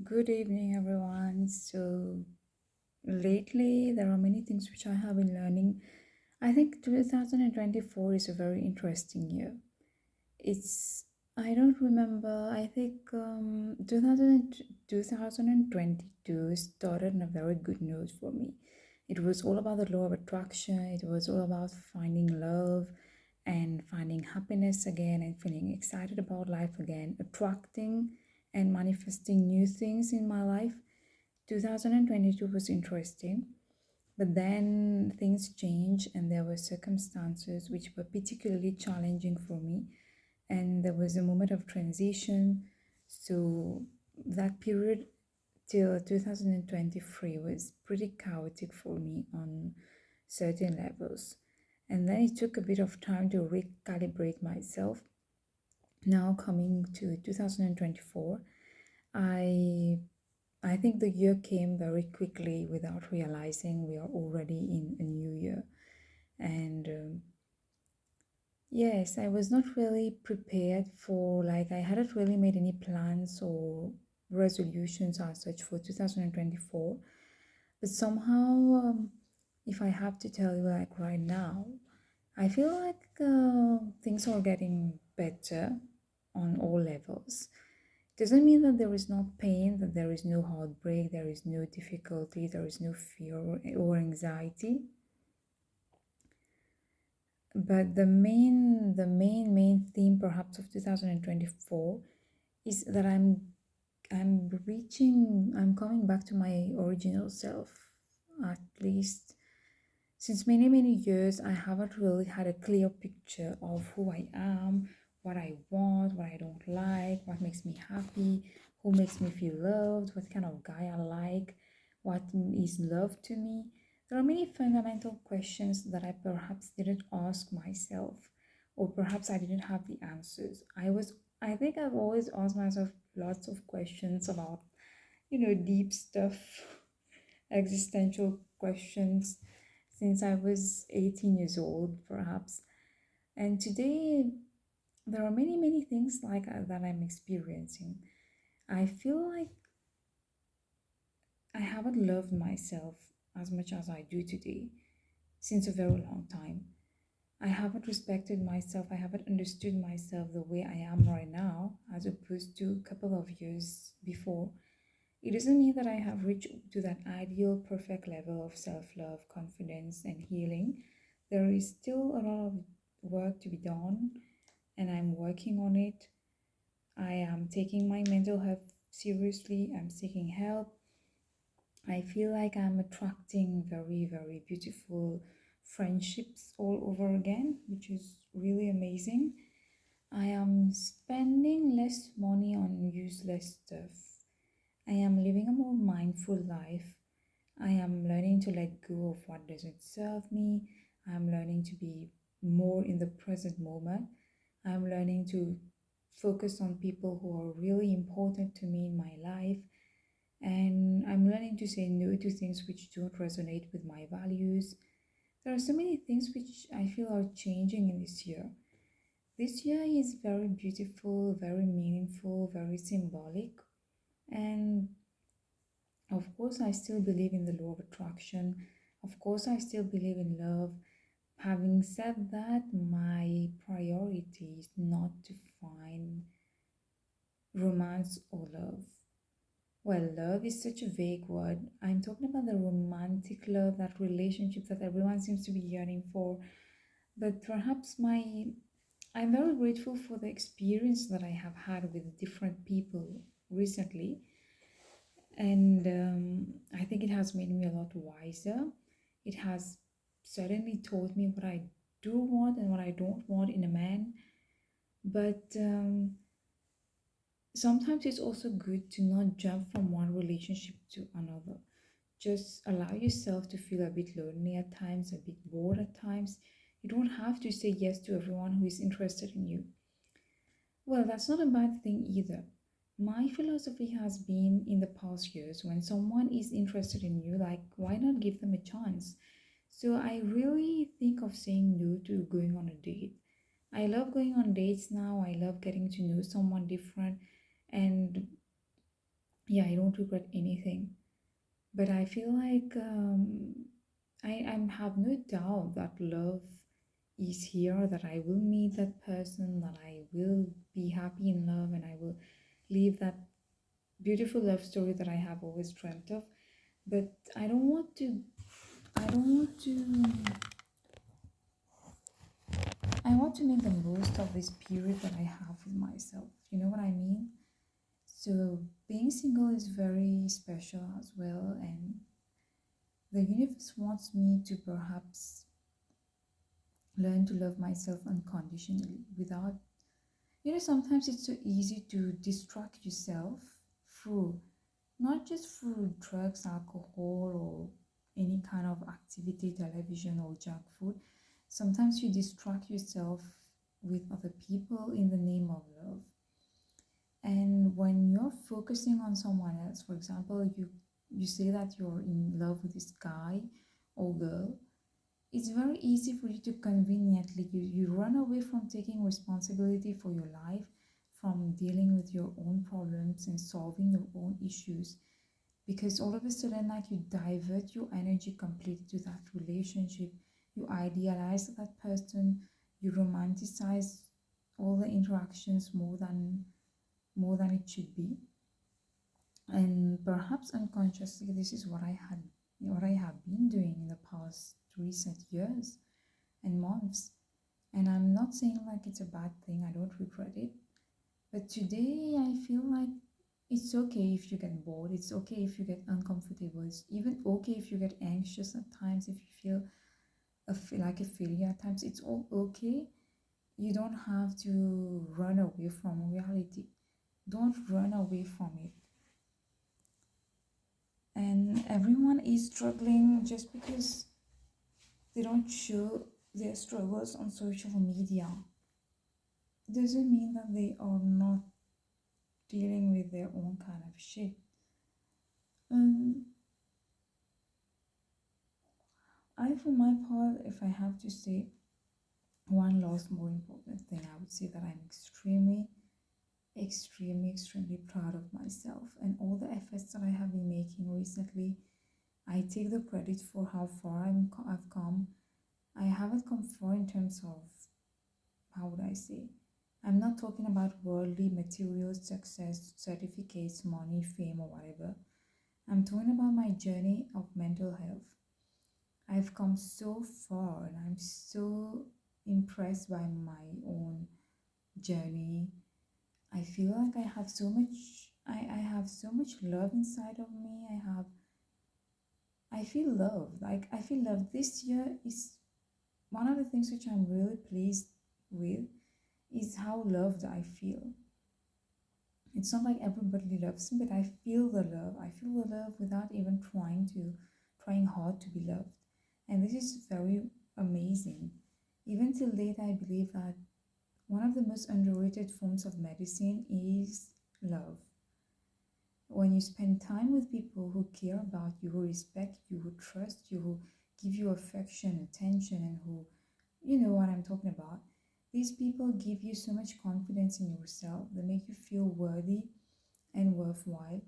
Good evening, everyone. Lately, there are many things which I have been learning. I think 2024 is a very interesting year. It's, I don't remember, I think 2022 started on a very good note for me. It was all about the law of attraction, it was all about finding love and finding happiness again and feeling excited about life again, attracting and manifesting new things in my life. 2022 was interesting, but then things changed and there were circumstances which were particularly challenging for me, and there was a moment of transition. So that period till 2023 was pretty chaotic for me on certain levels. And then it took a bit of time to recalibrate myself. Now coming to 2024, I I think the year came very quickly without realizing we are already in a new year. And yes, I was not really prepared for, like, I hadn't really made any plans or resolutions as such for 2024. But somehow, if I have to tell you, like, right now, I feel like things are getting better on all levels. Doesn't mean that there is no pain, that there is no heartbreak, there is no difficulty, there is no fear or anxiety. But the main theme perhaps of 2024 is that I'm coming back to my original self. At least since many years, I haven't really had a clear picture of who I am, what I want, what I don't like, what makes me happy, who makes me feel loved, what kind of guy I like, what is love to me. There are many fundamental questions that I perhaps didn't ask myself, or perhaps I didn't have the answers. I think I've always asked myself lots of questions about, deep stuff, existential questions since I was 18 years old, perhaps. And today, there are many things like that I'm experiencing. I feel like I haven't loved myself as much as I do today since a very long time. I haven't respected myself. I haven't understood myself the way I am right now, as opposed to a couple of years before. It doesn't mean that I have reached to that ideal, perfect level of self love, confidence, and healing. There is still a lot of work to be done, and I'm working on it. I am taking my mental health seriously, I'm seeking help. I feel like I'm attracting very beautiful friendships all over again, which is really amazing. I am spending less money on useless stuff. I am living a more mindful life. I am learning to let go of what doesn't serve me. I'm learning to be more in the present moment. I'm learning to focus on people who are really important to me in my life. And I'm learning to say no to things which don't resonate with my values. There are so many things which I feel are changing in this year. This year is very beautiful, very meaningful, very symbolic. And of course, I still believe in the law of attraction. Of course, I still believe in love. Having said that, my priority is not to find romance or love. Well, love is such a vague word. I'm talking about the romantic love, that relationship that everyone seems to be yearning for. But perhaps I'm very grateful for the experience that I have had with different people recently. And I think it has made me a lot wiser. It has certainly taught me what I do want and what I don't want in a man. But sometimes it's also good to not jump from one relationship to another. Just allow yourself to feel a bit lonely at times, a bit bored at times. You don't have to say yes to everyone who is interested in you. Well, that's not a bad thing either. My philosophy has been in the past years, when someone is interested in you, like, why not give them a chance? So I really think of saying no to going on a date. I love going on dates now. I love getting to know someone different. And Yeah, I don't regret anything. But I feel like I have no doubt that love is here, that I will meet that person, that I will be happy in love, and I will live that beautiful love story that I have always dreamt of. But I don't want to, I want to make the most of this period that I have with myself. You know what I mean? So being single is very special as well, and the universe wants me to perhaps learn to love myself unconditionally without, sometimes it's so easy to distract yourself through, not just through drugs, alcohol, or any kind of activity, television, or junk food. Sometimes you distract yourself with other people in the name of love. And when you're focusing on someone else, for example, you say that you're in love with this guy or girl, it's very easy for you to conveniently you run away from taking responsibility for your life, from dealing with your own problems and solving your own issues, because all of a sudden, like, you divert your energy completely to that relationship. You idealize that person, you romanticize all the interactions more than it should be. And perhaps unconsciously, this is what I have been doing in the past recent years and months. And I'm not saying like it's a bad thing, I don't regret it. But today I feel like it's okay if you get bored, it's okay if you get uncomfortable, it's even okay if you get anxious at times, if you feel like a failure at times, it's all okay. You don't have to run away from reality. Don't run away from it. And everyone is struggling just because they don't show their struggles on social media. Doesn't mean that they are not dealing with their own kind of shit. Um, I, for my part, if I have to say one last more important thing, I would say that I'm extremely, extremely, extremely proud of myself and all the efforts that I have been making recently. I take the credit for how far I've come. I haven't come far in terms of, how would I say, I'm not talking about worldly material success, certificates, money, fame, or whatever. I'm talking about my journey of mental health. I've come so far and I'm so impressed by my own journey. I feel like I have so much love inside of me. I feel love. Like, I feel love. This year is one of the things which I'm really pleased with, is how loved I feel. It's not like everybody loves me, but I feel the love. I feel the love without even trying hard to be loved. And this is very amazing. Even till date, I believe that one of the most underrated forms of medicine is love. When you spend time with people who care about you, who respect you, who trust you, who give you affection, attention, and who, you know what I'm talking about. These people give you so much confidence in yourself. They make you feel worthy and worthwhile.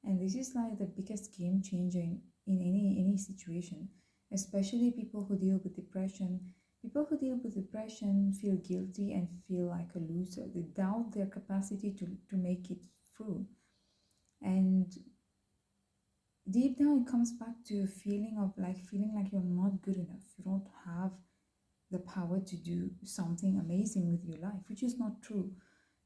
And this is like the biggest game changer in any situation, especially people who deal with depression. People who deal with depression feel guilty and feel like a loser. They doubt their capacity to make it through. And deep down, it comes back to a feeling like you're not good enough. You don't have the power to do something amazing with your life, which is not true.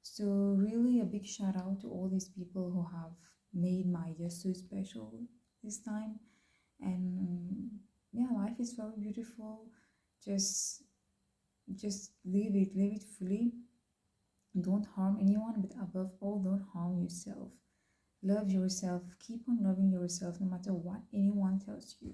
So, really, a big shout out to all these people who have made my year so special this time. And yeah, life is very beautiful. Just, just live it fully. Don't harm anyone, but above all, don't harm yourself. Love yourself. Keep on loving yourself, no matter what anyone tells you.